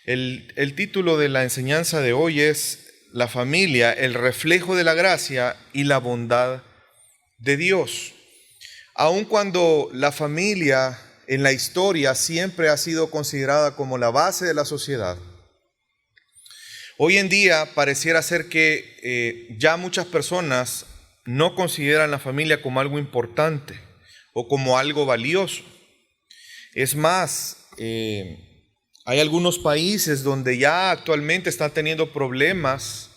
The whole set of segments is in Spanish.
El título de la enseñanza de hoy es La familia, el reflejo de la gracia y la bondad de Dios. Aun cuando la familia en la historia siempre ha sido considerada como la base de la sociedad, hoy en día pareciera ser que ya muchas personas no consideran la familia como algo importante o como algo valioso. Es más, hay algunos países donde ya actualmente están teniendo problemas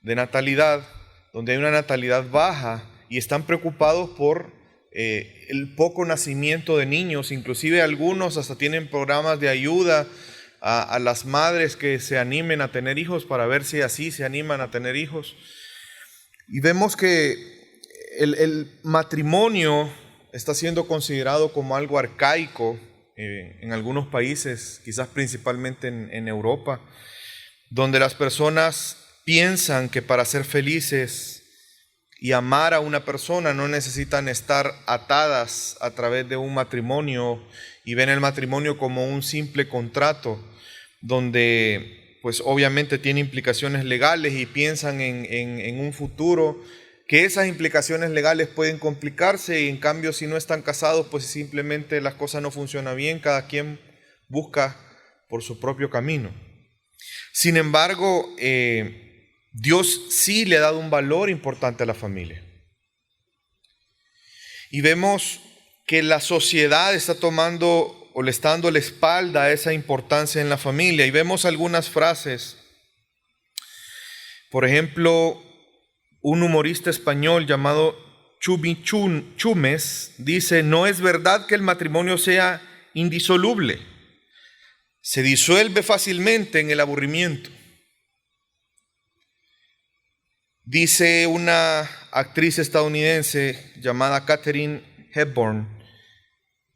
de natalidad, donde hay una natalidad baja y están preocupados por el poco nacimiento de niños. Inclusive algunos hasta tienen programas de ayuda a las madres que se animen a tener hijos para ver si así se animan a tener hijos. Y vemos que el matrimonio está siendo considerado como algo arcaico en algunos países, quizás principalmente en Europa, donde las personas piensan que para ser felices y amar a una persona no necesitan estar atadas a través de un matrimonio y ven el matrimonio como un simple contrato donde pues obviamente tiene implicaciones legales y piensan en un futuro que esas implicaciones legales pueden complicarse y en cambio si no están casados pues simplemente las cosas no funcionan bien, cada quien busca por su propio camino. Sin embargo, Dios sí le ha dado un valor importante a la familia. Y vemos que la sociedad está tomando o le está dando la espalda a esa importancia en la familia. Y vemos algunas frases. Por ejemplo, un humorista español llamado Chumi Chumes dice: no es verdad que el matrimonio sea indisoluble. Se disuelve fácilmente en el aburrimiento. Dice una actriz estadounidense llamada Katharine Hepburn: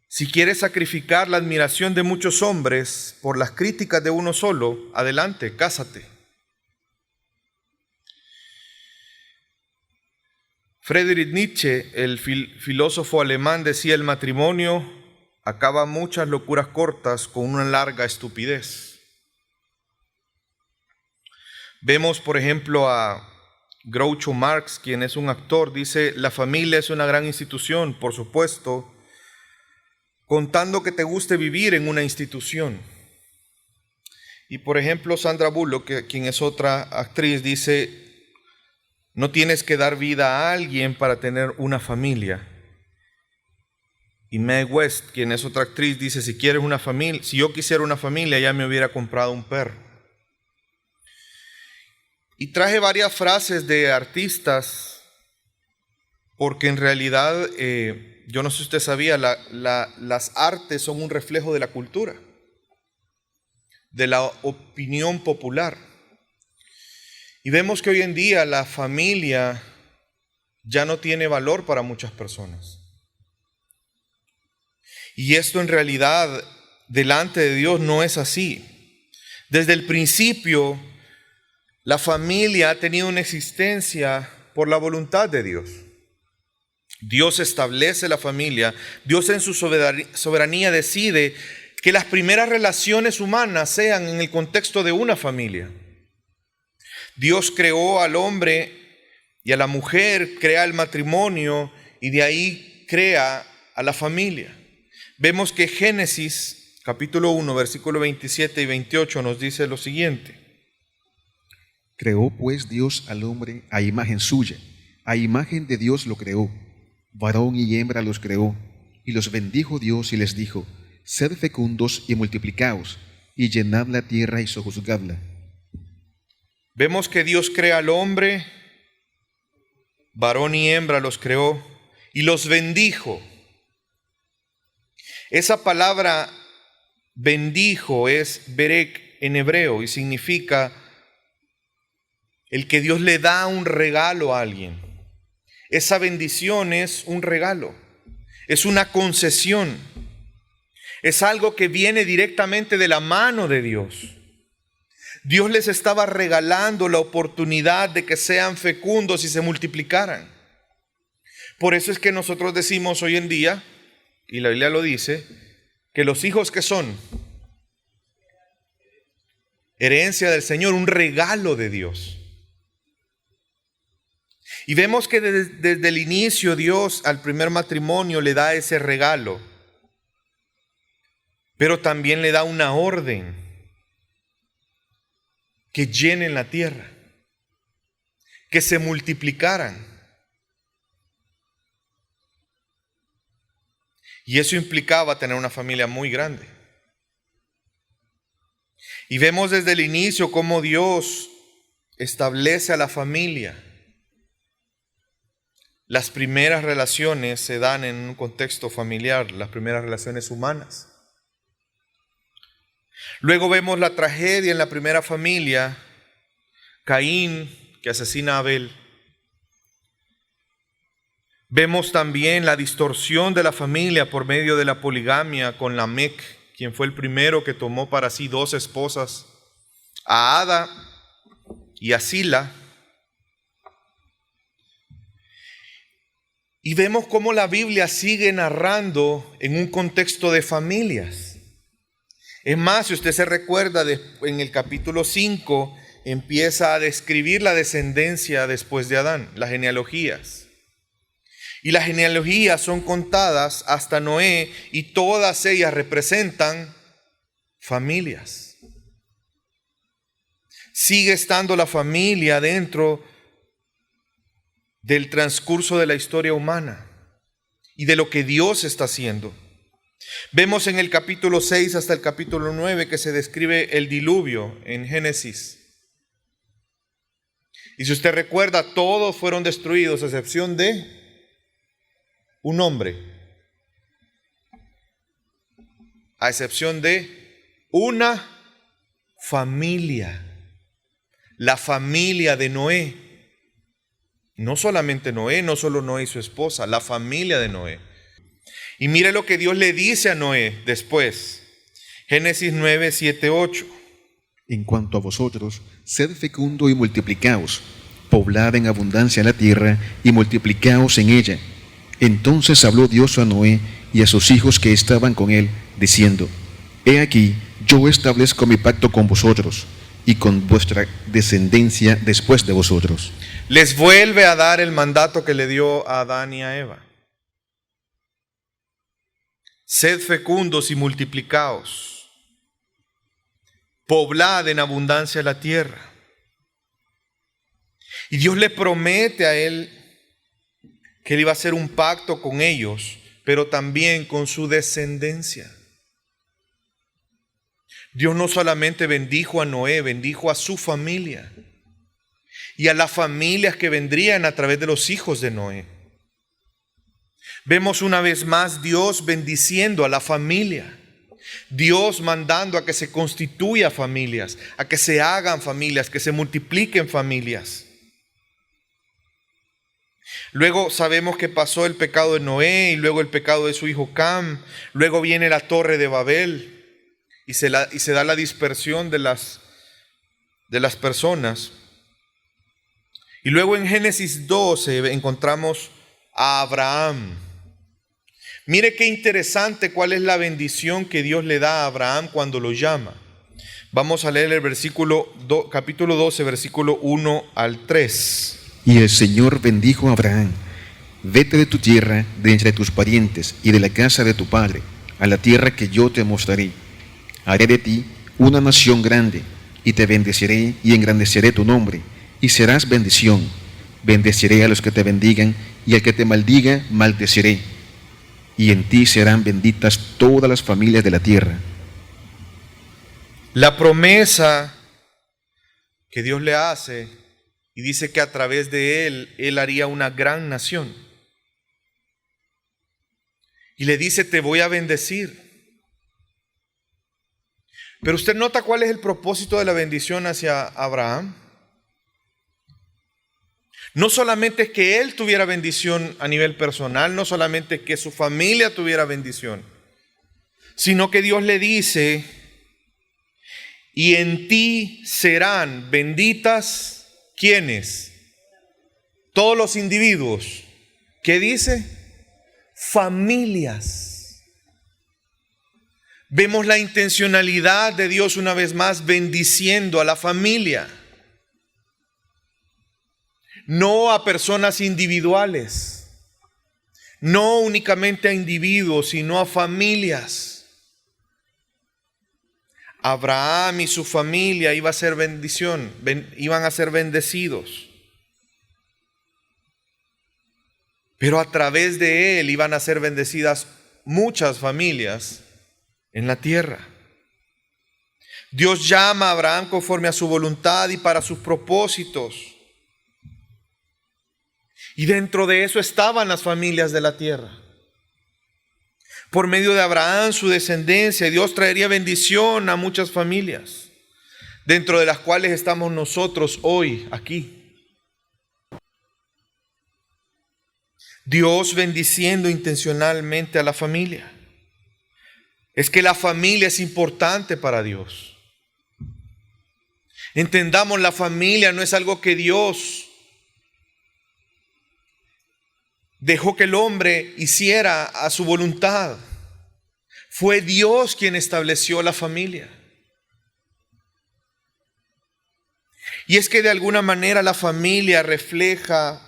si quieres sacrificar la admiración de muchos hombres por las críticas de uno solo, adelante, cásate. Friedrich Nietzsche, el filósofo alemán, decía: el matrimonio acaba muchas locuras cortas con una larga estupidez. Vemos, por ejemplo, a Groucho Marx, quien es un actor, dice: la familia es una gran institución, por supuesto, contando que te guste vivir en una institución. Y por ejemplo, Sandra Bullock, quien es otra actriz, dice: no tienes que dar vida a alguien para tener una familia. Y Mae West, quien es otra actriz, dice: si quieres una familia, si yo quisiera una familia, ya me hubiera comprado un perro. Y traje varias frases de artistas, porque en realidad, yo no sé si usted sabía, las artes son un reflejo de la cultura, de la opinión popular. Y vemos que hoy en día la familia ya no tiene valor para muchas personas. Y esto en realidad, delante de Dios, no es así. Desde el principio, la familia ha tenido una existencia por la voluntad de Dios. Dios establece la familia. Dios en su soberanía decide que las primeras relaciones humanas sean en el contexto de una familia. Dios creó al hombre y a la mujer, crea el matrimonio y de ahí crea a la familia. Vemos que Génesis capítulo 1, versículo 27 y 28 nos dice lo siguiente: creó pues Dios al hombre a imagen suya, a imagen de Dios lo creó, varón y hembra los creó, y los bendijo Dios y les dijo: sed fecundos y multiplicaos, y llenad la tierra y sojuzgadla. Vemos que Dios crea al hombre, varón y hembra los creó, y los bendijo. Esa palabra bendijo es berek en hebreo y significa el que Dios le da un regalo a alguien. Esa bendición es un regalo, es una concesión, es algo que viene directamente de la mano de Dios. Dios les estaba regalando la oportunidad de que sean fecundos y se multiplicaran. Por eso es que nosotros decimos hoy en día, y la Biblia lo dice, que los hijos que son herencia del Señor, un regalo de Dios. Y vemos que desde el inicio Dios al primer matrimonio le da ese regalo, pero también le da una orden: que llenen la tierra, que se multiplicaran. Y eso implicaba tener una familia muy grande. Y vemos desde el inicio cómo Dios establece a la familia. Las primeras relaciones se dan en un contexto familiar, las primeras relaciones humanas. Luego vemos la tragedia en la primera familia, Caín, que asesina a Abel. Vemos también la distorsión de la familia por medio de la poligamia con Lamec, quien fue el primero que tomó para sí 2 esposas, a Ada y a Sila. Y vemos cómo la Biblia sigue narrando en un contexto de familias. Es más, si usted se recuerda, en el capítulo 5 empieza a describir la descendencia después de Adán, las genealogías. Y las genealogías son contadas hasta Noé y todas ellas representan familias. Sigue estando la familia dentro del transcurso de la historia humana y de lo que Dios está haciendo. Vemos en el capítulo 6 hasta el capítulo 9 que se describe el diluvio en Génesis. Y si usted recuerda, todos fueron destruidos a excepción de un hombre, a excepción de una familia, la familia de Noé. No solamente Noé, no solo Noé y su esposa, la familia de Noé. Y mire lo que Dios le dice a Noé después. Génesis 9, 7, 8. En cuanto a vosotros, sed fecundo y multiplicaos, poblad en abundancia la tierra y multiplicaos en ella. Entonces habló Dios a Noé y a sus hijos que estaban con él, diciendo: He aquí, yo establezco mi pacto con vosotros y con vuestra descendencia después de vosotros. Les vuelve a dar el mandato que le dio a Adán y a Eva. Sed fecundos y multiplicaos, poblad en abundancia la tierra. Y Dios le promete a él que él iba a hacer un pacto con ellos, pero también con su descendencia. Dios no solamente bendijo a Noé, bendijo a su familia y a las familias que vendrían a través de los hijos de Noé. Vemos una vez más Dios bendiciendo a la familia, Dios mandando a que se constituyan familias, a que se hagan familias, que se multipliquen familias. Luego sabemos que pasó el pecado de Noé y luego el pecado de su hijo Cam. Luego viene la torre de Babel y se da la dispersión de las personas. Y luego en Génesis 12 encontramos a Abraham. Mire qué interesante cuál es la bendición que Dios le da a Abraham cuando lo llama. Vamos a leer el capítulo 12, versículo 1 al 3. Y el Señor bendijo a Abraham: Vete de tu tierra, de entre tus parientes y de la casa de tu padre, a la tierra que yo te mostraré. Haré de ti una nación grande, y te bendeciré y engrandeceré tu nombre, y serás bendición. Bendeciré a los que te bendigan, y al que te maldiga, maldeciré. Y en ti serán benditas todas las familias de la tierra. La promesa que Dios le hace, y dice que a través de él haría una gran nación. Y le dice: te voy a bendecir. Pero usted nota cuál es el propósito de la bendición hacia Abraham. No solamente es que él tuviera bendición a nivel personal, no solamente es que su familia tuviera bendición, sino que Dios le dice: y en ti serán benditas, ¿quiénes? Todos los individuos. ¿Qué dice? Familias. Vemos la intencionalidad de Dios una vez más bendiciendo a la familia. No a personas individuales, no únicamente a individuos, sino a familias. Abraham y su familia iban a ser bendecidos. Pero a través de él iban a ser bendecidas muchas familias en la tierra. Dios llama a Abraham conforme a su voluntad y para sus propósitos. Y dentro de eso estaban las familias de la tierra. Por medio de Abraham, su descendencia, Dios traería bendición a muchas familias, dentro de las cuales estamos nosotros hoy aquí. Dios bendiciendo intencionalmente a la familia. Es que la familia es importante para Dios. Entendamos, la familia no es algo que Dios dejó que el hombre hiciera a su voluntad. Fue Dios quien estableció la familia. Y es que de alguna manera la familia refleja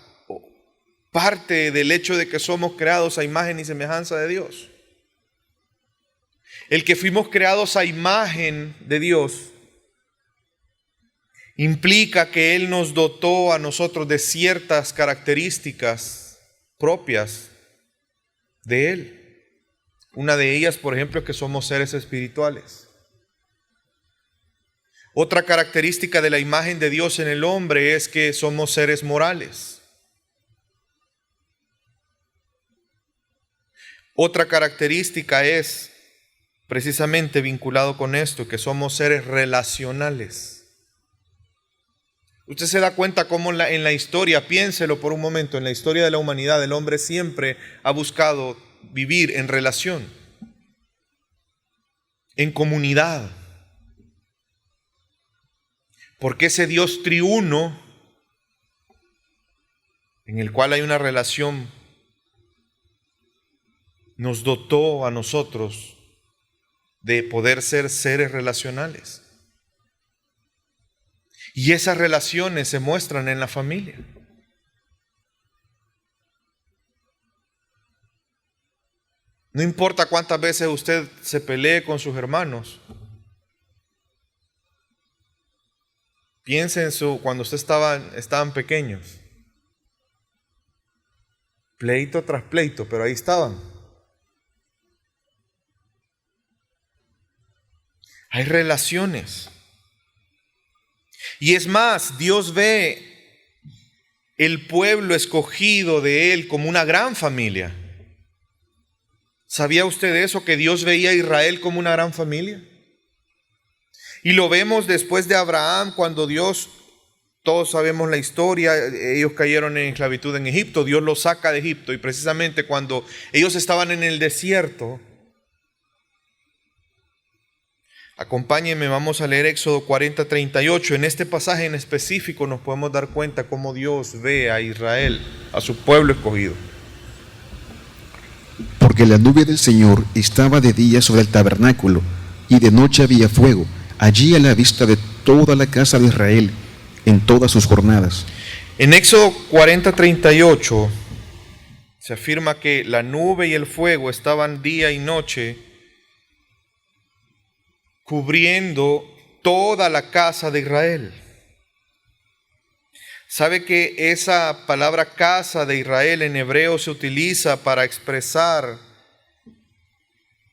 parte del hecho de que somos creados a imagen y semejanza de Dios. El que fuimos creados a imagen de Dios implica que Él nos dotó a nosotros de ciertas características propias de Él. Una de ellas, por ejemplo, es que somos seres espirituales. Otra característica de la imagen de Dios en el hombre es que somos seres morales. Otra característica es precisamente vinculado con esto, que somos seres relacionales. Usted se da cuenta cómo en la historia, piénselo por un momento, en la historia de la humanidad, el hombre siempre ha buscado vivir en relación, en comunidad. Porque ese Dios triuno, en el cual hay una relación, nos dotó a nosotros de poder ser seres relacionales. Y esas relaciones se muestran en la familia. No importa cuántas veces usted se pelee con sus hermanos. Piense en cuando usted estaban pequeños. Pleito tras pleito, pero ahí estaban. Hay relaciones. Y es más, Dios ve el pueblo escogido de Él como una gran familia. ¿Sabía usted eso? Que Dios veía a Israel como una gran familia. Y lo vemos después de Abraham, cuando Dios, todos sabemos la historia, ellos cayeron en esclavitud en Egipto, Dios los saca de Egipto. Y precisamente cuando ellos estaban en el desierto, acompáñenme, vamos a leer Éxodo 40:38. En este pasaje en específico nos podemos dar cuenta cómo Dios ve a Israel, a su pueblo escogido. Porque la nube del Señor estaba de día sobre el tabernáculo, y de noche había fuego, allí a la vista de toda la casa de Israel, en todas sus jornadas. En Éxodo 40:38 se afirma que la nube y el fuego estaban día y noche cubriendo toda la casa de Israel. ¿Sabe que esa palabra casa de Israel en hebreo se utiliza para expresar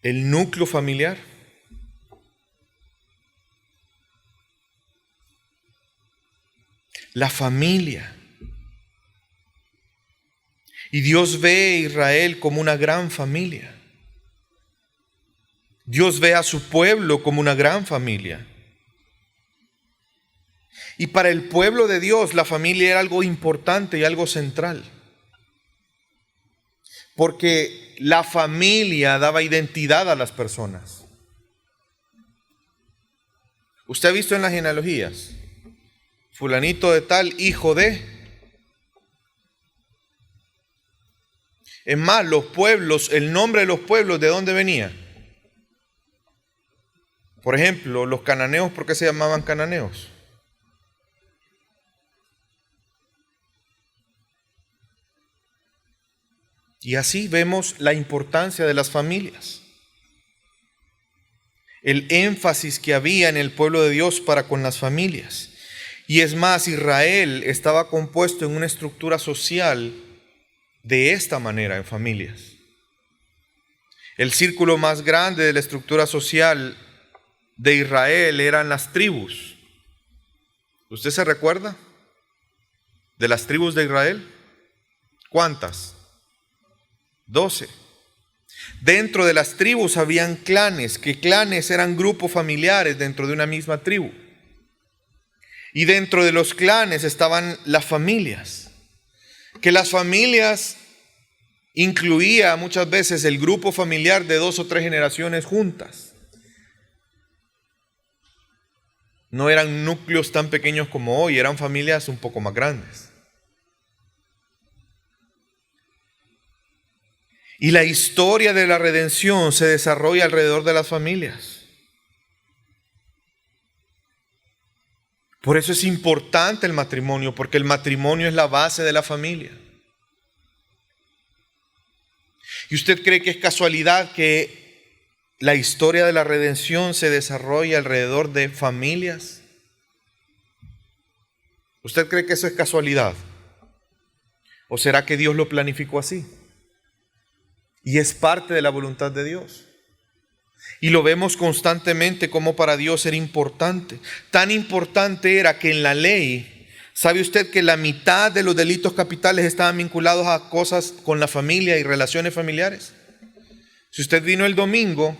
el núcleo familiar? La familia. Y Dios ve a Israel como una gran familia. Dios ve a su pueblo como una gran familia. Y para el pueblo de Dios, la familia era algo importante y algo central. Porque la familia daba identidad a las personas. ¿Usted ha visto en las genealogías? Fulanito de tal, hijo de. Es más, los pueblos, el nombre de los pueblos, ¿de dónde venía? Por ejemplo, los cananeos, ¿por qué se llamaban cananeos? Y así vemos la importancia de las familias. El énfasis que había en el pueblo de Dios para con las familias. Y es más, Israel estaba compuesto en una estructura social de esta manera, en familias. El círculo más grande de la estructura social de Israel eran las tribus. ¿Usted se recuerda de las tribus de Israel? ¿Cuántas? 12. Dentro de las tribus habían clanes, que clanes eran grupos familiares dentro de una misma tribu. Y dentro de los clanes estaban las familias, que las familias incluía muchas veces el grupo familiar de 2 o 3 generaciones juntas. No eran núcleos tan pequeños como hoy, eran familias un poco más grandes. Y la historia de la redención se desarrolla alrededor de las familias. Por eso es importante el matrimonio, porque el matrimonio es la base de la familia. ¿Y usted cree que es casualidad que la historia de la redención se desarrolla alrededor de familias? ¿Usted cree que eso es casualidad? ¿O será que Dios lo planificó así? Y es parte de la voluntad de Dios. Y lo vemos constantemente como para Dios era importante. Tan importante era que en la ley, ¿sabe usted que la mitad de los delitos capitales estaban vinculados a cosas con la familia y relaciones familiares? Si usted vino el domingo,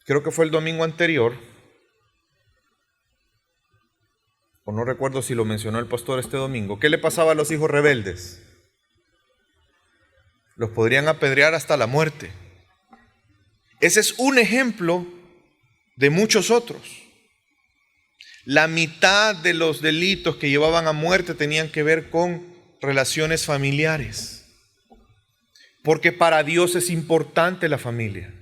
creo que fue el domingo anterior, o no recuerdo si lo mencionó el pastor este domingo, ¿qué le pasaba a los hijos rebeldes? Los podrían apedrear hasta la muerte. Ese es un ejemplo de muchos otros. La mitad de los delitos que llevaban a muerte tenían que ver con relaciones familiares. Porque para Dios es importante la familia.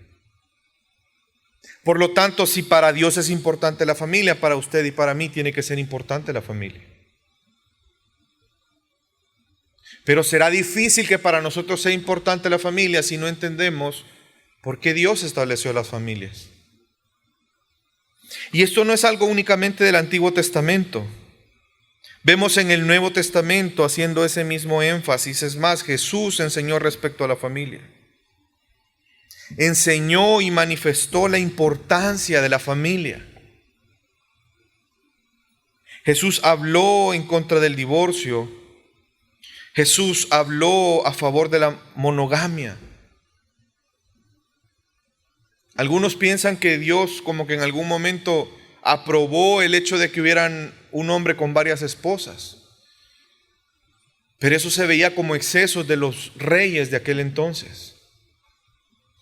Por lo tanto, si para Dios es importante la familia, para usted y para mí tiene que ser importante la familia. Pero será difícil que para nosotros sea importante la familia si no entendemos por qué Dios estableció las familias. Y esto no es algo únicamente del Antiguo Testamento. Vemos en el Nuevo Testamento haciendo ese mismo énfasis. Es más, Jesús enseñó respecto a la familia. Enseñó y manifestó la importancia de la familia. Jesús habló en contra del divorcio. Jesús habló a favor de la monogamia. Algunos piensan que Dios como que en algún momento aprobó el hecho de que hubieran un hombre con varias esposas. Pero eso se veía como excesos de los reyes de aquel entonces.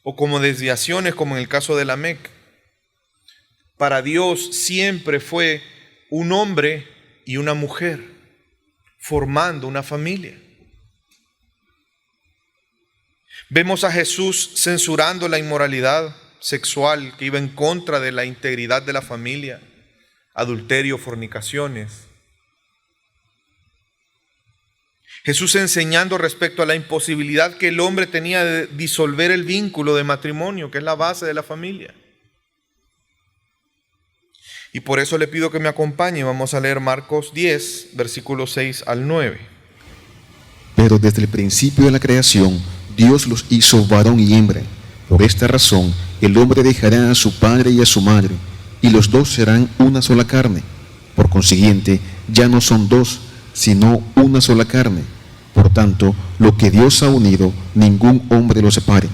O como desviaciones como en el caso de Lamec. Para Dios siempre fue un hombre y una mujer formando una familia. Vemos a Jesús censurando la inmoralidad sexual que iba en contra de la integridad de la familia, adulterio, fornicaciones. Jesús enseñando respecto a la imposibilidad que el hombre tenía de disolver el vínculo de matrimonio, que es la base de la familia. Y por eso le pido que me acompañe. Vamos a leer Marcos 10, versículos 6 al 9. Pero desde el principio de la creación, Dios los hizo varón y hembra. Por esta razón, el hombre dejará a su padre y a su madre, y los dos serán una sola carne. Por consiguiente, ya no son dos, sino una sola carne. Por tanto, lo que Dios ha unido, ningún hombre lo separe.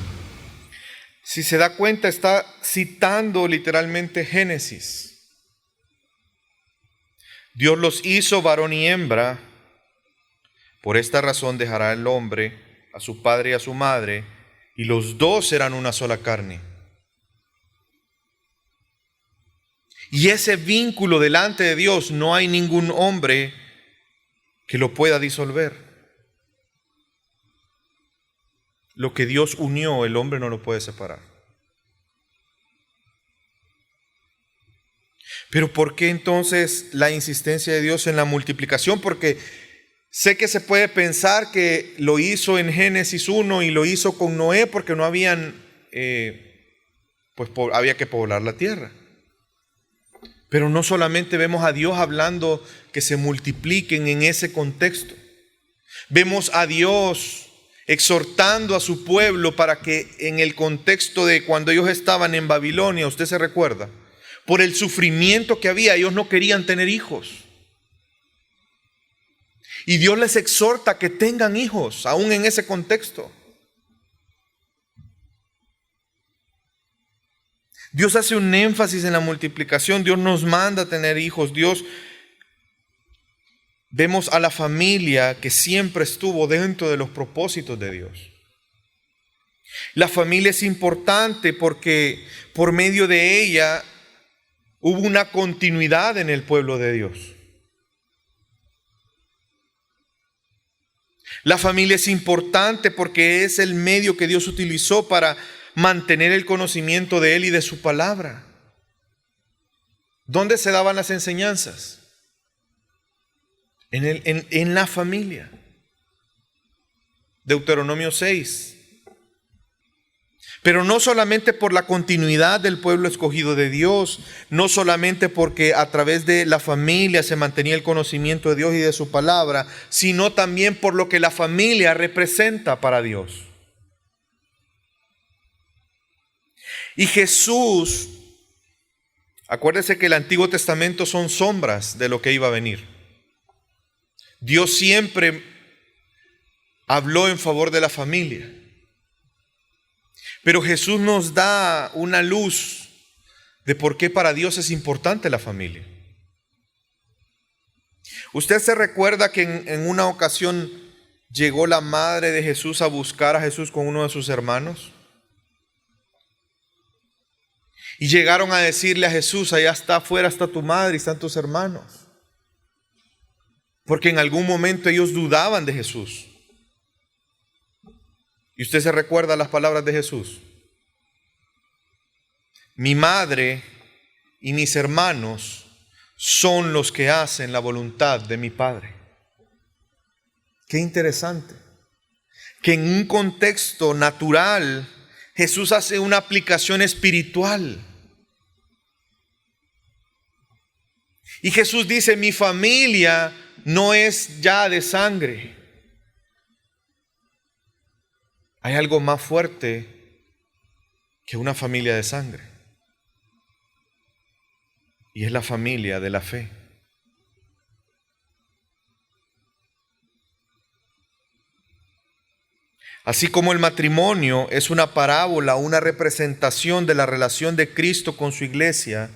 Si se da cuenta, está citando literalmente Génesis. Dios los hizo varón y hembra. Por esta razón dejará el hombre a su padre y a su madre, y los dos serán una sola carne. Y ese vínculo delante de Dios no hay ningún hombre que lo pueda disolver. Lo que Dios unió, el hombre no lo puede separar. Pero ¿por qué entonces la insistencia de Dios en la multiplicación? Porque sé que se puede pensar que lo hizo en Génesis 1 y lo hizo con Noé porque no habían, había que poblar la tierra. Pero no solamente vemos a Dios hablando que se multipliquen en ese contexto. Vemos a Dios exhortando a su pueblo para que en el contexto de cuando ellos estaban en Babilonia, usted se recuerda, por el sufrimiento que había, ellos no querían tener hijos. Y Dios les exhorta que tengan hijos, aún en ese contexto. Dios hace un énfasis en la multiplicación, Dios nos manda a tener hijos, vemos a la familia que siempre estuvo dentro de los propósitos de Dios. La familia es importante porque por medio de ella hubo una continuidad en el pueblo de Dios. La familia es importante porque es el medio que Dios utilizó para mantener el conocimiento de Él y de su palabra. ¿Dónde se daban las enseñanzas? En la familia. Deuteronomio 6. Pero no solamente por la continuidad del pueblo escogido de Dios, no solamente porque a través de la familia se mantenía el conocimiento de Dios y de su palabra, sino también por lo que la familia representa para Dios. Y Jesús, acuérdese que el Antiguo Testamento son sombras de lo que iba a venir. Dios siempre habló en favor de la familia. Pero Jesús nos da una luz de por qué para Dios es importante la familia. Usted se recuerda que en una ocasión llegó la madre de Jesús a buscar a Jesús con uno de sus hermanos. Y llegaron a decirle a Jesús, allá está afuera, está tu madre y están tus hermanos. Porque en algún momento ellos dudaban de Jesús. Y usted se recuerda las palabras de Jesús. Mi madre y mis hermanos son los que hacen la voluntad de mi Padre. Qué interesante. Que en un contexto natural, Jesús hace una aplicación espiritual. Y Jesús dice, mi familia no es ya de sangre. Hay algo más fuerte que una familia de sangre. Y es la familia de la fe. Así como el matrimonio es una parábola, una representación de la relación de Cristo con su iglesia,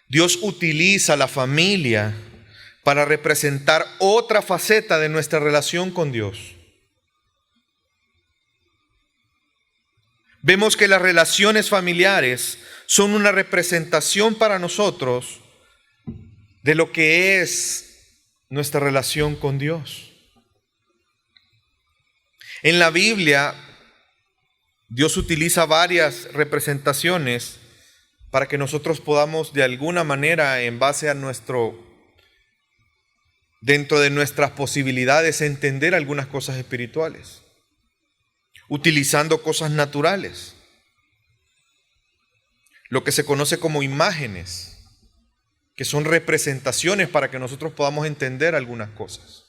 Dios utiliza la familia para representar otra faceta de nuestra relación con Dios. Vemos que las relaciones familiares son una representación para nosotros de lo que es nuestra relación con Dios. En la Biblia, Dios utiliza varias representaciones para que nosotros podamos de alguna manera, en base a dentro de nuestras posibilidades, entender algunas cosas espirituales, utilizando cosas naturales, lo que se conoce como imágenes, que son representaciones para que nosotros podamos entender algunas cosas.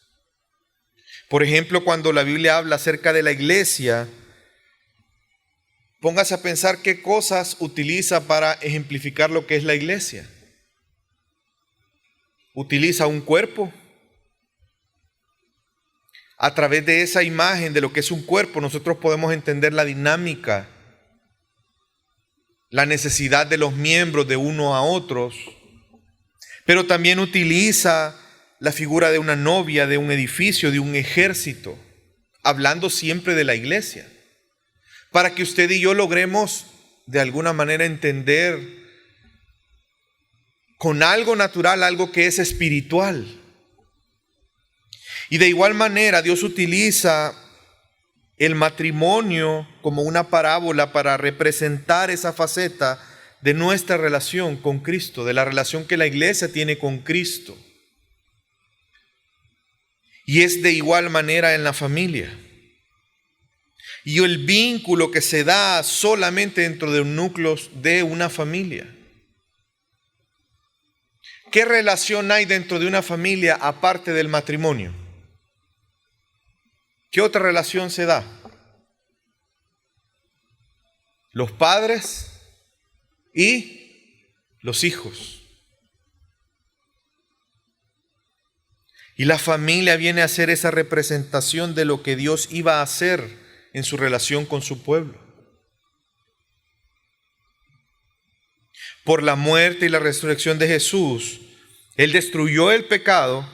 Por ejemplo, cuando la Biblia habla acerca de la iglesia, póngase a pensar qué cosas utiliza para ejemplificar lo que es la iglesia. Utiliza un cuerpo. A través de esa imagen de lo que es un cuerpo, nosotros podemos entender la dinámica, la necesidad de los miembros de uno a otros. Pero también utiliza la figura de una novia, de un edificio, de un ejército, hablando siempre de la iglesia, para que usted y yo logremos de alguna manera entender con algo natural, algo que es espiritual. Y de igual manera Dios utiliza el matrimonio como una parábola para representar esa faceta de nuestra relación con Cristo, de la relación que la iglesia tiene con Cristo. Y es de igual manera en la familia. Y el vínculo que se da solamente dentro de un núcleo de una familia. ¿Qué relación hay dentro de una familia aparte del matrimonio? ¿Qué otra relación se da? Los padres y los hijos. Y la familia viene a ser esa representación de lo que Dios iba a hacer en su relación con su pueblo. Por la muerte y la resurrección de Jesús, Él destruyó el pecado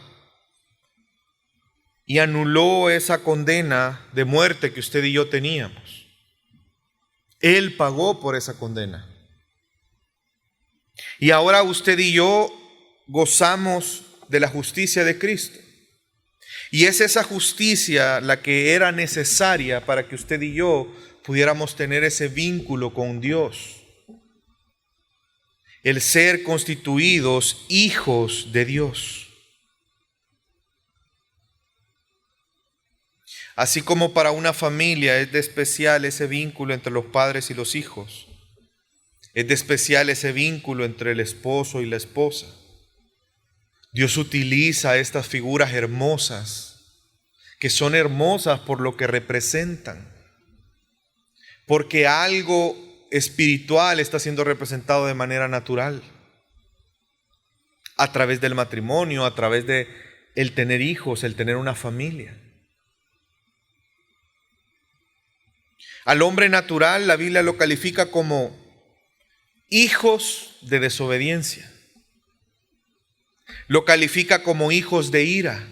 y anuló esa condena de muerte que usted y yo teníamos. Él pagó por esa condena. Y ahora usted y yo gozamos de la justicia de Cristo. Y es esa justicia la que era necesaria para que usted y yo pudiéramos tener ese vínculo con Dios. El ser constituidos hijos de Dios. Así como para una familia es de especial ese vínculo entre los padres y los hijos, es de especial ese vínculo entre el esposo y la esposa. Dios utiliza estas figuras hermosas, que son hermosas por lo que representan, porque algo espiritual está siendo representado de manera natural, a través del matrimonio, a través de el tener hijos, el tener una familia. Al hombre natural la Biblia lo califica como hijos de desobediencia. Lo califica como hijos de ira.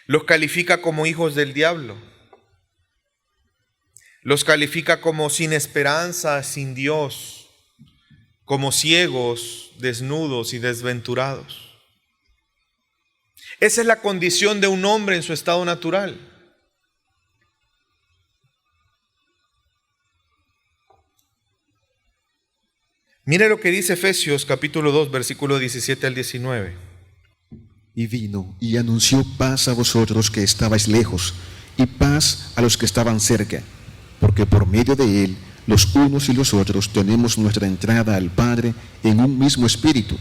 Los califica como hijos del diablo. Los califica como sin esperanza, sin Dios, como ciegos, desnudos y desventurados. Esa es la condición de un hombre en su estado natural. Mire lo que dice Efesios capítulo 2, versículo 17 al 19. Y vino y anunció paz a vosotros que estabais lejos, y paz a los que estaban cerca, porque por medio de él los unos y los otros tenemos nuestra entrada al Padre en un mismo espíritu.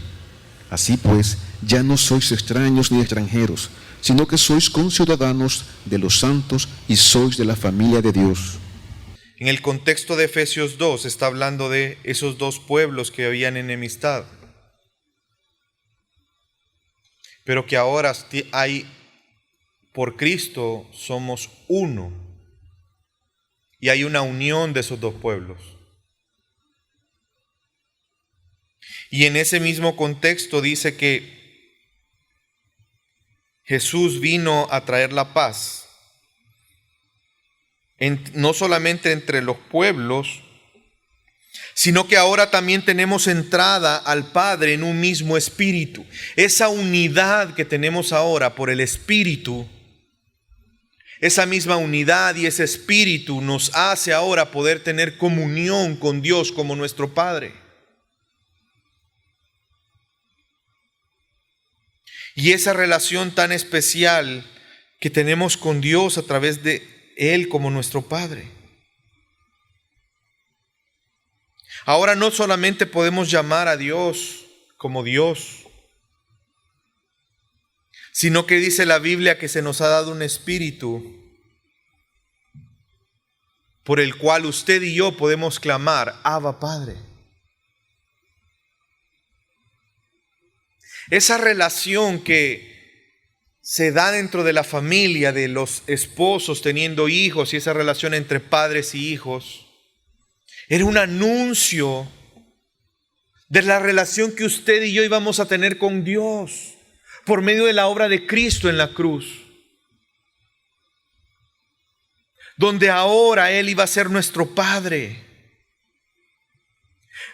Así pues, ya no sois extraños ni extranjeros, sino que sois conciudadanos de los santos y sois de la familia de Dios. En el contexto de Efesios 2 está hablando de esos dos pueblos que habían enemistad, pero que ahora hay, por Cristo somos uno, y hay una unión de esos dos pueblos. Y en ese mismo contexto dice que Jesús vino a traer la paz, no solamente entre los pueblos, sino que ahora también tenemos entrada al Padre en un mismo espíritu. Esa unidad que tenemos ahora por el Espíritu, esa misma unidad y ese espíritu nos hace ahora poder tener comunión con Dios como nuestro Padre. Y esa relación tan especial que tenemos con Dios a través de Él como nuestro Padre. Ahora no solamente podemos llamar a Dios como Dios, sino que dice la Biblia que se nos ha dado un espíritu por el cual usted y yo podemos clamar, Abba Padre. Esa relación que se da dentro de la familia, de los esposos teniendo hijos, y esa relación entre padres y hijos, era un anuncio de la relación que usted y yo íbamos a tener con Dios por medio de la obra de Cristo en la cruz, donde ahora Él iba a ser nuestro Padre.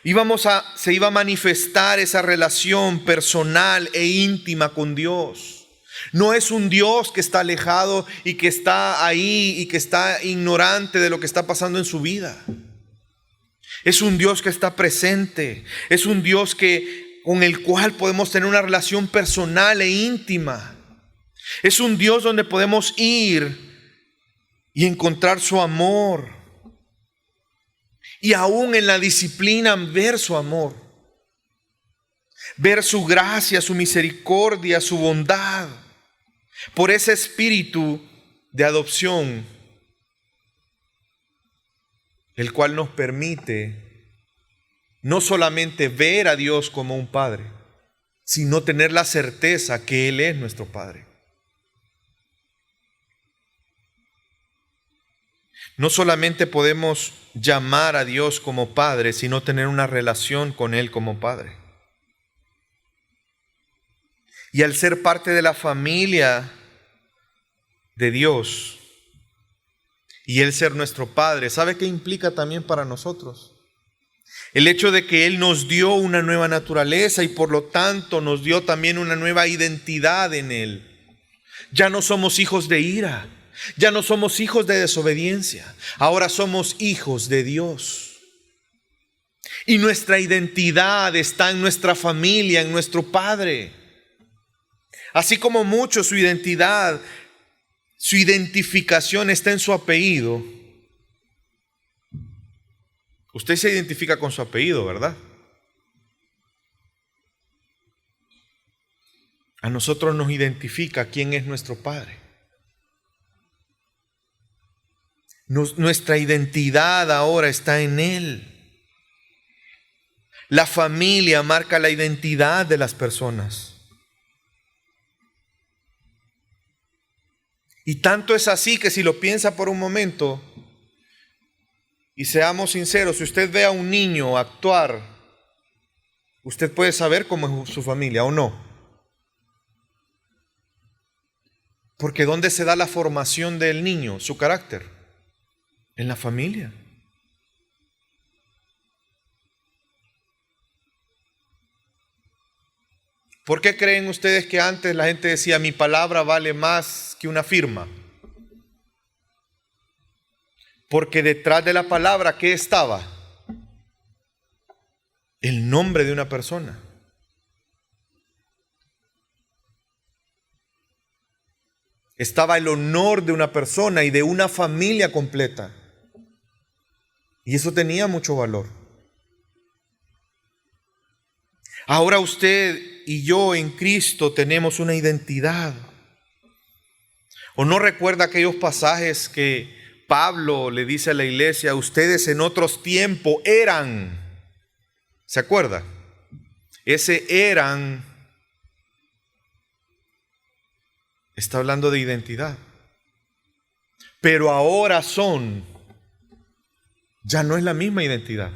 Se iba a manifestar esa relación personal e íntima con Dios. No es un Dios que está alejado y que está ahí y que está ignorante de lo que está pasando en su vida, Es un Dios que está presente. Es un Dios con el cual podemos tener una relación personal e íntima. Es un Dios donde podemos ir y encontrar su amor. Y aún en la disciplina ver su amor. Ver su gracia, su misericordia, su bondad. Por ese espíritu de adopción, el cual nos permite no solamente ver a Dios como un Padre, sino tener la certeza que Él es nuestro Padre. No solamente podemos llamar a Dios como Padre, sino tener una relación con Él como Padre. Y al ser parte de la familia de Dios, y Él ser nuestro Padre, ¿sabe qué implica también para nosotros? El hecho de que Él nos dio una nueva naturaleza y por lo tanto nos dio también una nueva identidad en Él. Ya no somos hijos de ira, ya no somos hijos de desobediencia, ahora somos hijos de Dios. Y nuestra identidad está en nuestra familia, en nuestro Padre. Así como muchos su identidad, su identificación está en su apellido. Usted se identifica con su apellido, ¿verdad? A nosotros nos identifica quién es nuestro Padre. Nuestra identidad ahora está en Él. La familia marca la identidad de las personas. Y tanto es así que si lo piensa por un momento, y seamos sinceros, si usted ve a un niño actuar, usted puede saber cómo es su familia o no. Porque ¿dónde se da la formación del niño, su carácter? En la familia. ¿Por qué creen ustedes que antes la gente decía mi palabra vale más que una firma? Porque detrás de la palabra, ¿qué estaba? El nombre de una persona. Estaba el honor de una persona y de una familia completa. Y eso tenía mucho valor. Ahora usted y yo en Cristo tenemos una identidad. ¿O no recuerda aquellos pasajes que Pablo le dice a la iglesia, ustedes en otros tiempos eran? ¿Se acuerda? Ese eran está hablando de identidad. Pero ahora son, ya no es la misma identidad.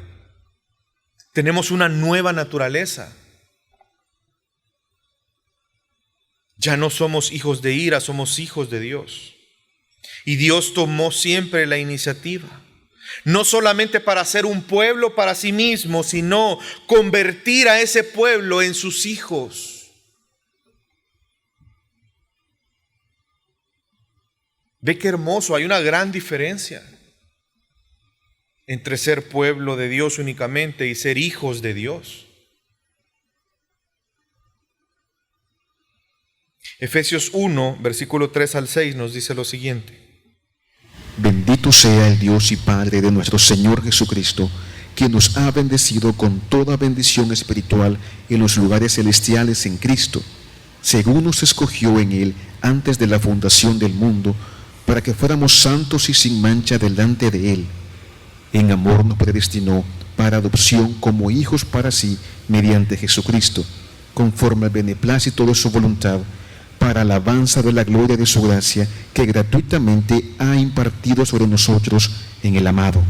Tenemos una nueva naturaleza. Ya no somos hijos de ira, somos hijos de Dios. Y Dios tomó siempre la iniciativa. No solamente para ser un pueblo para sí mismo, sino convertir a ese pueblo en sus hijos. Ve qué hermoso, hay una gran diferencia entre ser pueblo de Dios únicamente y ser hijos de Dios. Efesios 1, versículo 3 al 6 nos dice lo siguiente. Bendito sea el Dios y Padre de nuestro Señor Jesucristo, quien nos ha bendecido con toda bendición espiritual en los lugares celestiales en Cristo, según nos escogió en Él antes de la fundación del mundo, para que fuéramos santos y sin mancha delante de Él. En amor nos predestinó para adopción como hijos para sí mediante Jesucristo, conforme al beneplácito de su voluntad, para alabanza de la gloria de su gracia, que gratuitamente ha impartido sobre nosotros en el amado.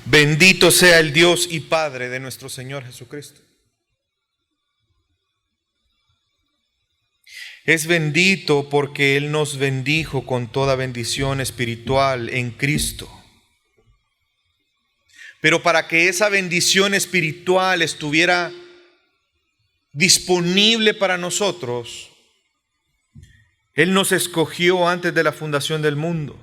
Bendito sea el Dios y Padre de nuestro Señor Jesucristo. Es bendito porque Él nos bendijo con toda bendición espiritual en Cristo. Pero para que esa bendición espiritual estuviera disponible para nosotros, Él nos escogió antes de la fundación del mundo.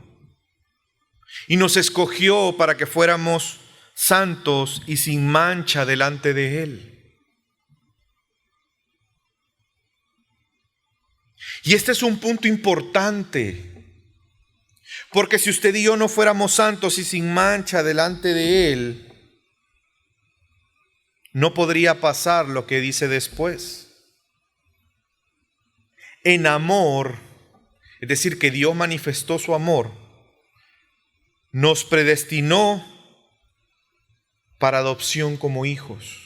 Y nos escogió para que fuéramos santos y sin mancha delante de Él. Y este es un punto importante, porque si usted y yo no fuéramos santos y sin mancha delante de Él, no podría pasar lo que dice después. En amor, es decir, que Dios manifestó su amor, nos predestinó para adopción como hijos.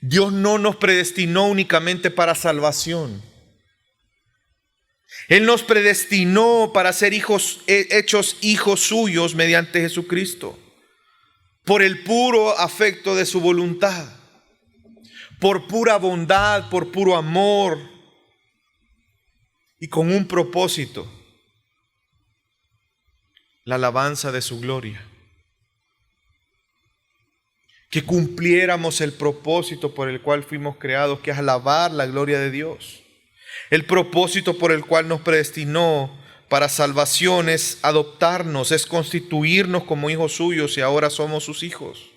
Dios no nos predestinó únicamente para salvación. Él nos predestinó para ser hijos, hechos hijos suyos mediante Jesucristo, por el puro afecto de su voluntad, por pura bondad, por puro amor y con un propósito: la alabanza de su gloria. Que cumpliéramos el propósito por el cual fuimos creados, que es alabar la gloria de Dios. El propósito por el cual nos predestinó para salvación es adoptarnos, es constituirnos como hijos suyos, y ahora somos sus hijos.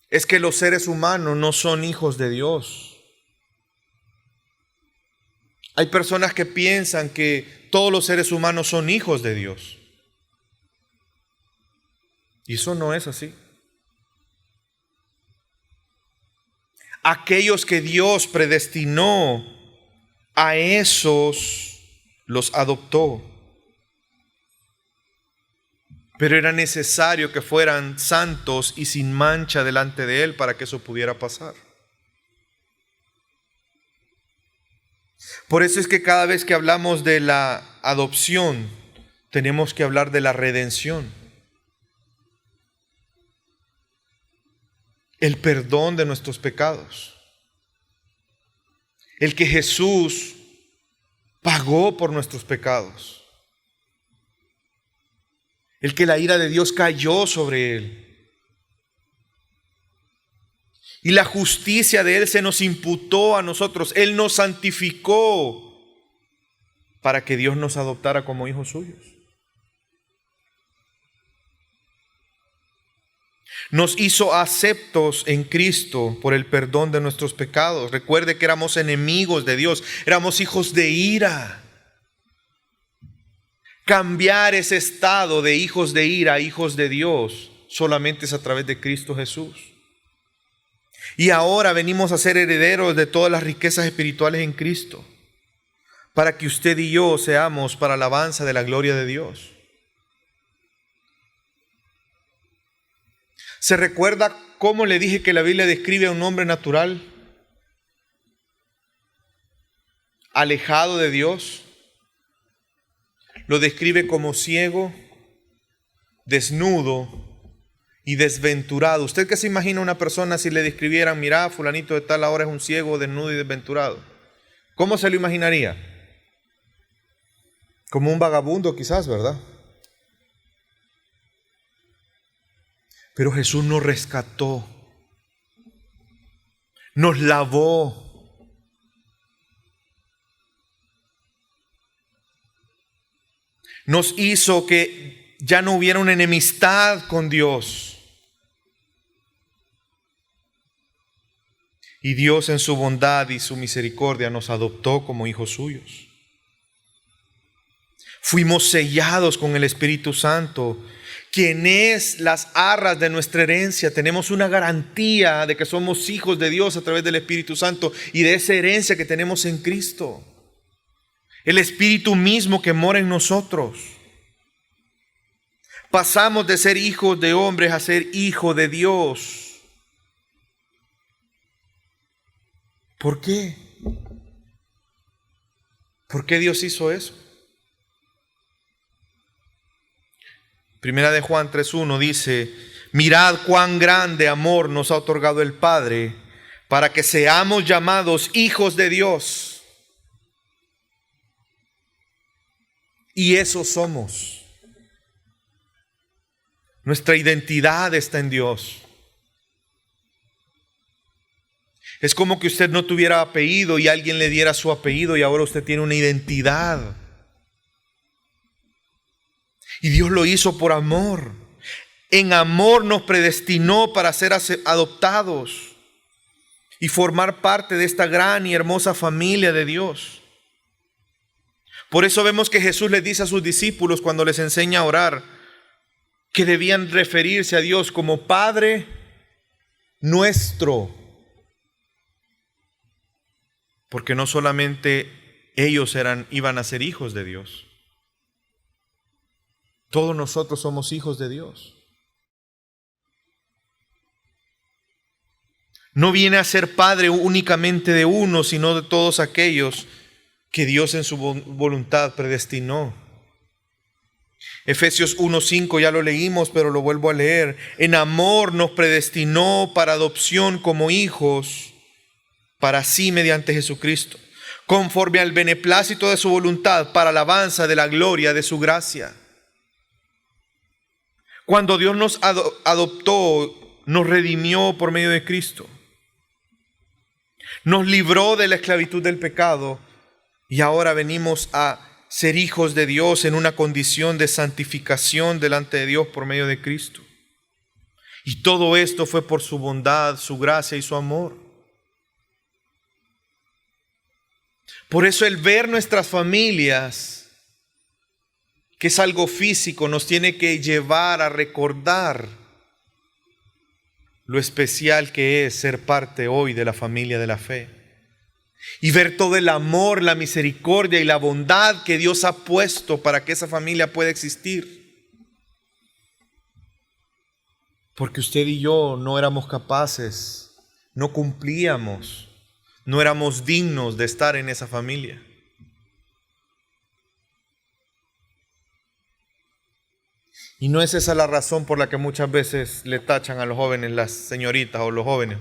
Es que los seres humanos no son hijos de Dios. Hay personas que piensan que todos los seres humanos son hijos de Dios. Y eso no es así. Aquellos que Dios predestinó, a esos los adoptó. Pero era necesario que fueran santos y sin mancha delante de Él para que eso pudiera pasar. Por eso es que cada vez que hablamos de la adopción, tenemos que hablar de la redención. El perdón de nuestros pecados. El que Jesús pagó por nuestros pecados. El que la ira de Dios cayó sobre Él. Y la justicia de Él se nos imputó a nosotros. Él nos santificó para que Dios nos adoptara como hijos suyos. Nos hizo aceptos en Cristo por el perdón de nuestros pecados. Recuerde que éramos enemigos de Dios, éramos hijos de ira. Cambiar ese estado de hijos de ira a hijos de Dios solamente es a través de Cristo Jesús. Y ahora venimos a ser herederos de todas las riquezas espirituales en Cristo, para que usted y yo seamos para alabanza de la gloria de Dios. ¿Se recuerda cómo le dije que la Biblia describe a un hombre natural alejado de Dios? Lo describe como ciego, desnudo y desventurado. ¿Usted qué se imagina una persona si le describieran: mira, fulanito de tal ahora es un ciego, desnudo y desventurado? ¿Cómo se lo imaginaría? Como un vagabundo quizás, ¿verdad? Pero Jesús nos rescató, nos lavó. Nos hizo que ya no hubiera una enemistad con Dios. Y Dios en su bondad y su misericordia nos adoptó como hijos suyos. Fuimos sellados con el Espíritu Santo, quien es las arras de nuestra herencia. Tenemos una garantía de que somos hijos de Dios a través del Espíritu Santo y de esa herencia que tenemos en Cristo. El Espíritu mismo que mora en nosotros. Pasamos de ser hijos de hombres a ser hijos de Dios. ¿Por qué? ¿Por qué Dios hizo eso? Primera de Juan 3:1 dice: mirad cuán grande amor nos ha otorgado el Padre para que seamos llamados hijos de Dios. Y eso somos. Nuestra identidad está en Dios. Es como que usted no tuviera apellido y alguien le diera su apellido y ahora usted tiene una identidad. Y Dios lo hizo por amor. En amor nos predestinó para ser adoptados y formar parte de esta gran y hermosa familia de Dios. Por eso vemos que Jesús les dice a sus discípulos cuando les enseña a orar que debían referirse a Dios como Padre nuestro. Porque no solamente ellos iban a ser hijos de Dios. Todos nosotros somos hijos de Dios. No viene a ser padre únicamente de uno, sino de todos aquellos que Dios en su voluntad predestinó. Efesios 1:5 ya lo leímos, pero lo vuelvo a leer. En amor nos predestinó para adopción como hijos, para sí mediante Jesucristo, conforme al beneplácito de su voluntad, para alabanza de la gloria de su gracia. Cuando Dios nos adoptó, nos redimió por medio de Cristo. Nos libró de la esclavitud del pecado y ahora venimos a ser hijos de Dios en una condición de santificación delante de Dios por medio de Cristo. Y todo esto fue por su bondad, su gracia y su amor. Por eso el ver nuestras familias, que es algo físico, nos tiene que llevar a recordar lo especial que es ser parte hoy de la familia de la fe. Y ver todo el amor, la misericordia y la bondad que Dios ha puesto para que esa familia pueda existir. Porque usted y yo no éramos capaces, no cumplíamos, no éramos dignos de estar en esa familia. Y no es esa la razón por la que muchas veces le tachan a los jóvenes, las señoritas o los jóvenes.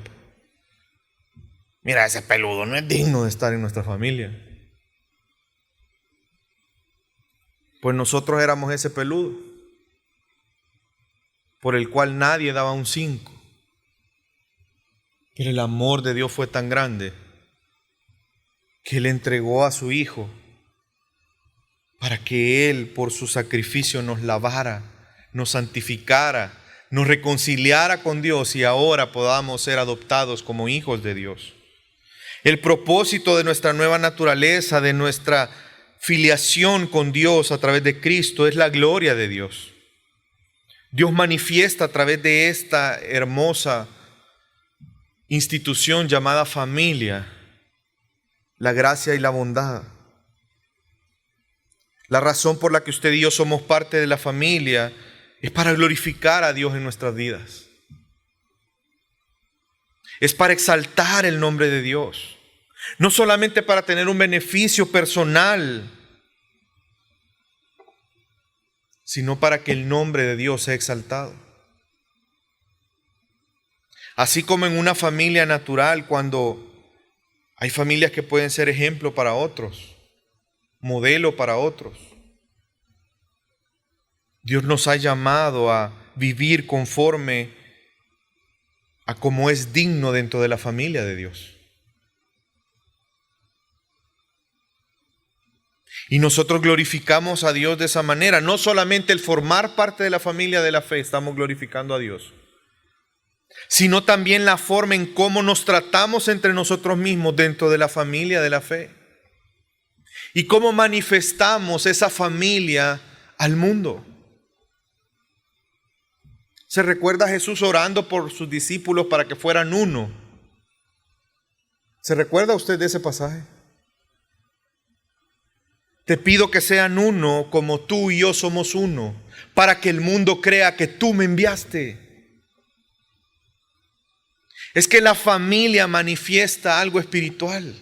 Mira, ese peludo no es digno de estar en nuestra familia. Pues nosotros éramos ese peludo, por el cual nadie daba un 5. Pero el amor de Dios fue tan grande que Él entregó a su Hijo para que Él por su sacrificio nos lavara, nos santificara, nos reconciliara con Dios y ahora podamos ser adoptados como hijos de Dios. El propósito de nuestra nueva naturaleza, de nuestra filiación con Dios a través de Cristo es la gloria de Dios. Dios manifiesta a través de esta hermosa institución llamada familia la gracia y la bondad. La razón por la que usted y yo somos parte de la familia es para glorificar a Dios en nuestras vidas. Es para exaltar el nombre de Dios. No solamente para tener un beneficio personal, sino para que el nombre de Dios sea exaltado. Así como en una familia natural, cuando hay familias que pueden ser ejemplo para otros, modelo para otros. Dios nos ha llamado a vivir conforme a como es digno dentro de la familia de Dios. Y nosotros glorificamos a Dios de esa manera. No solamente el formar parte de la familia de la fe estamos glorificando a Dios, sino también la forma en cómo nos tratamos entre nosotros mismos dentro de la familia de la fe. Y cómo manifestamos esa familia al mundo. ¿Se recuerda a Jesús orando por sus discípulos para que fueran uno? ¿Se recuerda usted de ese pasaje? Te pido que sean uno como tú y yo somos uno, para que el mundo crea que tú me enviaste. Es que la familia manifiesta algo espiritual.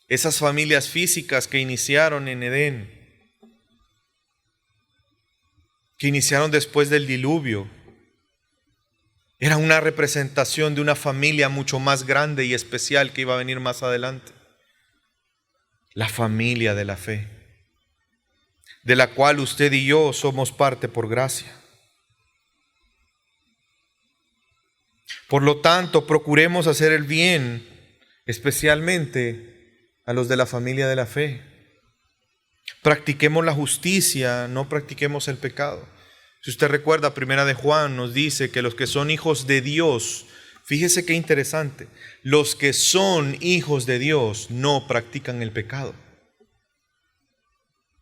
Esas familias físicas que iniciaron en Edén, que iniciaron después del diluvio, era una representación de una familia mucho más grande y especial que iba a venir más adelante. La familia de la fe, de la cual usted y yo somos parte por gracia. Por lo tanto, procuremos hacer el bien, especialmente a los de la familia de la fe. Practiquemos la justicia, no practiquemos el pecado. Si usted recuerda, 1 de Juan nos dice que los que son hijos de Dios, fíjese qué interesante, los que son hijos de Dios no practican el pecado.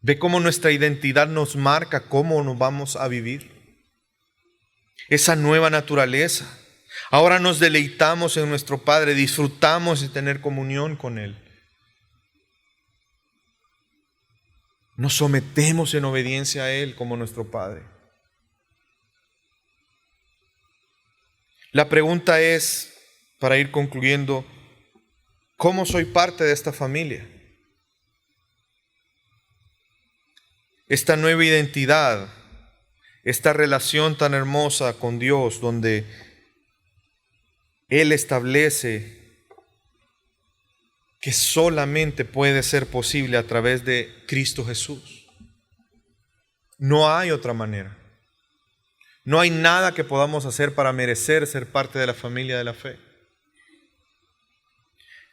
¿Ve cómo nuestra identidad nos marca cómo nos vamos a vivir? Esa nueva naturaleza. Ahora nos deleitamos en nuestro Padre, disfrutamos de tener comunión con Él. Nos sometemos en obediencia a Él como nuestro Padre. La pregunta es, para ir concluyendo, ¿cómo soy parte de esta familia? Esta nueva identidad, esta relación tan hermosa con Dios, donde Él establece que solamente puede ser posible a través de Cristo Jesús. No hay otra manera. No hay nada que podamos hacer para merecer ser parte de la familia de la fe.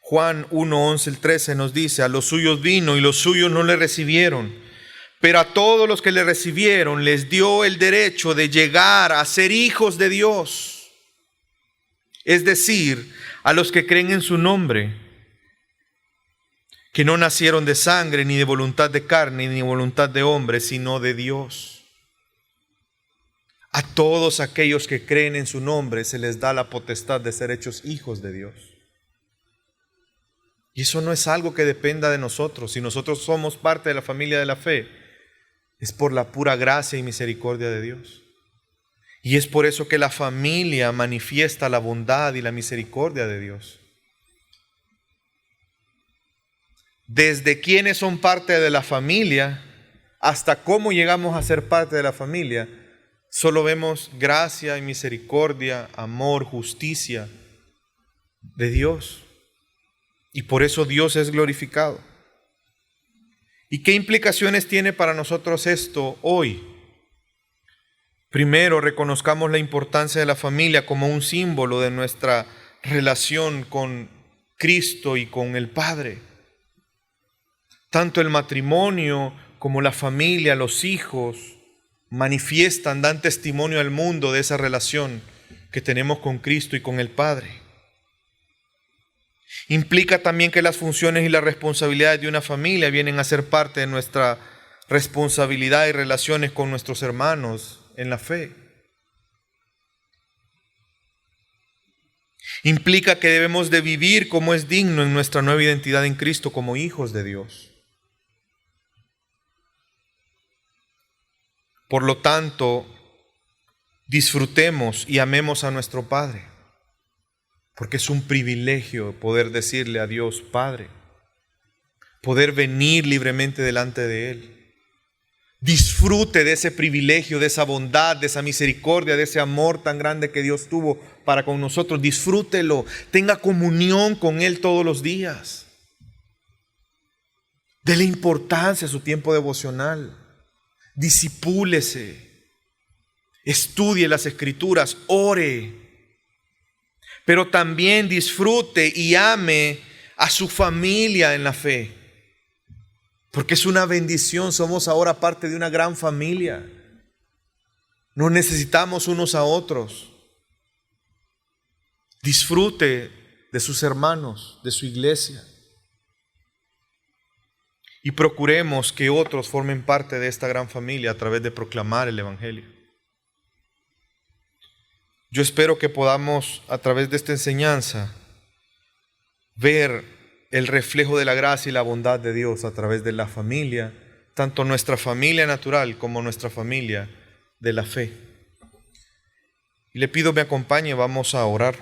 Juan 1:11-13 nos dice, a los suyos vino y los suyos no le recibieron, pero a todos los que le recibieron les dio el derecho de llegar a ser hijos de Dios. Es decir, a los que creen en su nombre, que no nacieron de sangre, ni de voluntad de carne, ni de voluntad de hombre, sino de Dios. A todos aquellos que creen en su nombre se les da la potestad de ser hechos hijos de Dios. Y eso no es algo que dependa de nosotros. Si nosotros somos parte de la familia de la fe, es por la pura gracia y misericordia de Dios. Y es por eso que la familia manifiesta la bondad y la misericordia de Dios. Desde quienes son parte de la familia hasta cómo llegamos a ser parte de la familia, solo vemos gracia y misericordia, amor, justicia de Dios. Y por eso Dios es glorificado. ¿Y qué implicaciones tiene para nosotros esto hoy? Primero, reconozcamos la importancia de la familia como un símbolo de nuestra relación con Cristo y con el Padre. Tanto el matrimonio como la familia, los hijos, manifiestan, dan testimonio al mundo de esa relación que tenemos con Cristo y con el Padre. Implica también que las funciones y las responsabilidades de una familia vienen a ser parte de nuestra responsabilidad y relaciones con nuestros hermanos en la fe. Implica que debemos de vivir como es digno en nuestra nueva identidad en Cristo como hijos de Dios. Por lo tanto, disfrutemos y amemos a nuestro Padre, porque es un privilegio poder decirle a Dios Padre, poder venir libremente delante de Él. Disfrute de ese privilegio, de esa bondad, de esa misericordia, de ese amor tan grande que Dios tuvo para con nosotros. Disfrútelo, tenga comunión con Él todos los días. Dele importancia a su tiempo devocional. Discipúlese, estudie las Escrituras, ore, pero también disfrute y ame a su familia en la fe, porque es una bendición. Somos ahora parte de una gran familia. Nos necesitamos unos a otros. Disfrute de sus hermanos, de su iglesia. Y procuremos que otros formen parte de esta gran familia a través de proclamar el Evangelio. Yo espero que podamos, a través de esta enseñanza, ver el reflejo de la gracia y la bondad de Dios a través de la familia, tanto nuestra familia natural como nuestra familia de la fe. Y le pido me acompañe, vamos a orar.